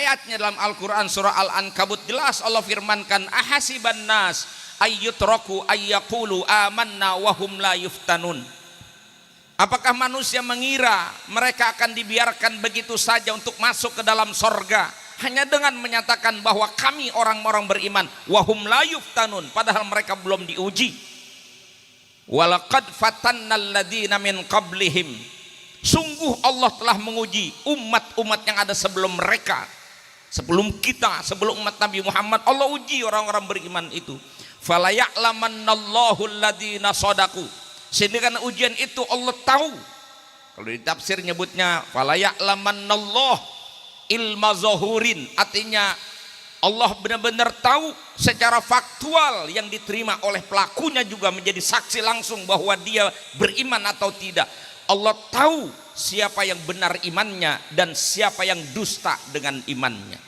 ayatnya dalam Al-Quran surah Al-Ankabut jelas Allah firmankan, ahasiban nas ayyutraku ayyaqulu amanna wahum la yuftanun. Apakah manusia mengira mereka akan dibiarkan begitu saja untuk masuk ke dalam sorga hanya dengan menyatakan bahwa kami orang-orang beriman, wahum la yuftanun, padahal mereka belum diuji. Walaqad fatannal ladzina min qablihim, sungguh Allah telah menguji umat-umat yang ada sebelum mereka, sebelum kita, sebelum umat Nabi Muhammad. Allah uji orang-orang beriman itu. Fala ya'lamannallahu alladzina shadaku, sehingga karena ujian itu Allah tahu. Kalau di tafsir nyebutnya fala ya'lamannallahu ilma zahurin, artinya Allah benar-benar tahu secara faktual yang diterima oleh pelakunya juga menjadi saksi langsung bahwa dia beriman atau tidak. Allah tahu siapa yang benar imannya dan siapa yang dusta dengan imannya.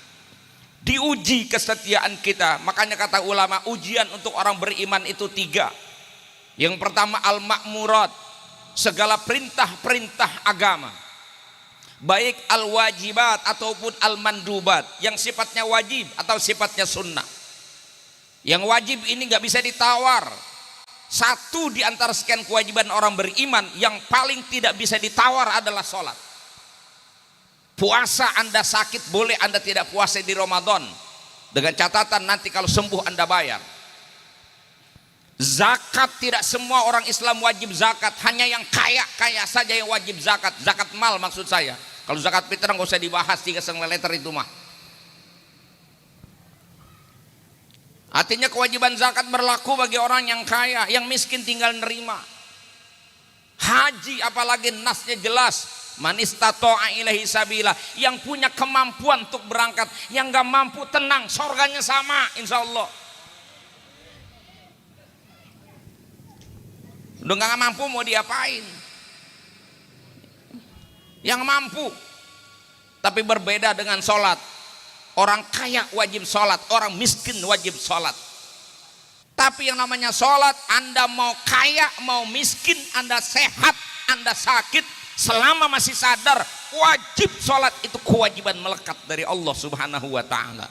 Diuji kesetiaan kita. Makanya kata ulama, ujian untuk orang beriman itu 3. Yang pertama al-ma'murat, segala perintah-perintah agama, baik al-wajibat ataupun al-mandubat, yang sifatnya wajib atau sifatnya sunnah. Yang wajib ini nggak bisa ditawar. Satu di antara sekian kewajiban orang beriman yang paling tidak bisa ditawar adalah sholat. Puasa Anda sakit boleh Anda tidak puasa di Ramadan, dengan catatan nanti kalau sembuh Anda bayar. Zakat tidak semua orang Islam wajib zakat, hanya yang kaya saja yang wajib zakat. Zakat mal maksud saya. Kalau zakat fitrah nggak usah dibahas, 3,5 liter itu mah. Artinya kewajiban zakat berlaku bagi orang yang kaya, yang miskin tinggal nerima. Haji apalagi nasnya jelas, man istata'a ilaihi sabila, yang punya kemampuan untuk berangkat, yang nggak mampu tenang, surganya sama insya Allah. Udah nggak mampu mau diapain? Yang mampu. Tapi berbeda dengan sholat. Orang kaya wajib sholat, orang miskin wajib sholat. Tapi yang namanya sholat, Anda mau kaya mau miskin, Anda sehat Anda sakit, selama masih sadar wajib sholat. Itu kewajiban melekat dari Allah subhanahu wa ta'ala.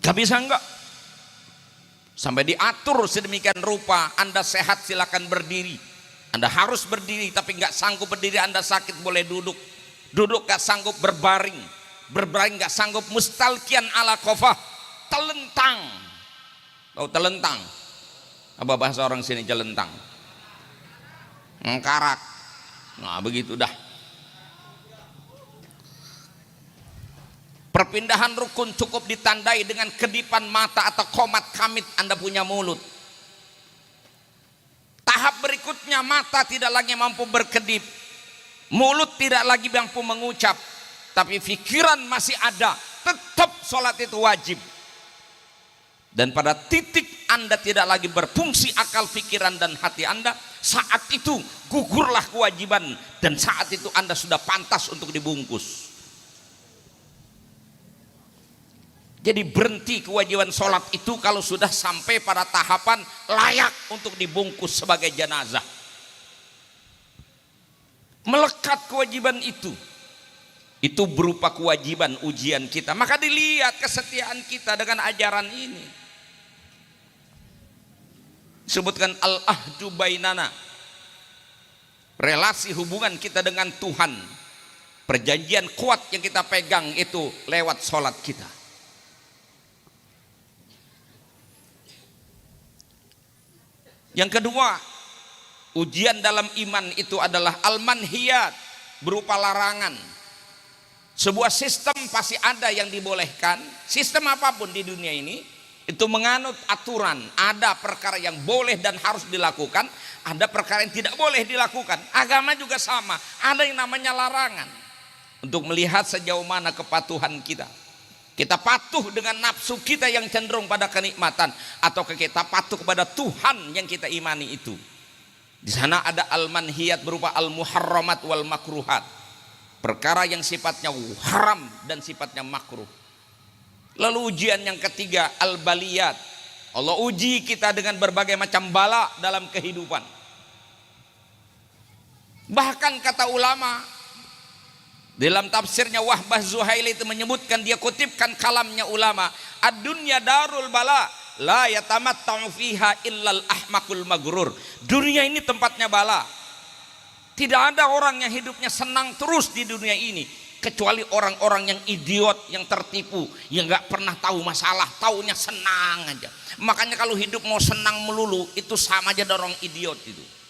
Gak bisa enggak? Sampai diatur sedemikian rupa. Anda sehat silakan berdiri, Anda harus berdiri. Tapi nggak sanggup berdiri, Anda sakit boleh duduk. Duduk nggak sanggup berbaring, berbaring nggak sanggup mustalkian ala kofah, telentang. Tahu telentang? Apa bahasa orang sini celentang? Ngkarak. Nah begitu dah. Perpindahan rukun cukup ditandai dengan kedipan mata atau komat kamit Anda punya mulut. Tahap berikutnya, mata tidak lagi mampu berkedip, mulut tidak lagi mampu mengucap, tapi pikiran masih ada, tetap sholat itu wajib. Dan pada titik Anda tidak lagi berfungsi akal, pikiran dan hati Anda, saat itu gugurlah kewajiban, dan saat itu Anda sudah pantas untuk dibungkus. Jadi berhenti kewajiban sholat itu kalau sudah sampai pada tahapan layak untuk dibungkus sebagai jenazah. Melekat kewajiban itu berupa kewajiban ujian kita. Maka dilihat kesetiaan kita dengan ajaran ini. Disebutkan al-ahdu bainana, relasi hubungan kita dengan Tuhan, perjanjian kuat yang kita pegang itu lewat sholat kita. Yang kedua, ujian dalam iman itu adalah al-manhiyat, berupa larangan. Sebuah sistem pasti ada yang dibolehkan, sistem apapun di dunia ini itu menganut aturan. Ada perkara yang boleh dan harus dilakukan, ada perkara yang tidak boleh dilakukan. Agama juga sama, ada yang namanya larangan, untuk melihat sejauh mana kepatuhan kita. Kita patuh dengan nafsu kita yang cenderung pada kenikmatan, atau kita patuh kepada Tuhan yang kita imani itu. Di sana ada al-manhiyat berupa al-muharramat wal makruhat, perkara yang sifatnya haram dan sifatnya makruh. Lalu ujian yang ketiga al-baliyat, Allah uji kita dengan berbagai macam bala dalam kehidupan. Bahkan kata ulama, Dalam tafsirnya Wahbah Zuhaili itu menyebutkan, dia kutipkan kalamnya ulama, ad-dunya darul bala la yatamatta'u fiha illal ahmakul magrur. Dunia ini tempatnya bala. Tidak ada orang yang hidupnya senang terus di dunia ini kecuali orang-orang yang idiot, yang tertipu, yang nggak pernah tahu masalah, taunya senang aja. Makanya kalau hidup mau senang melulu itu sama aja orang idiot itu.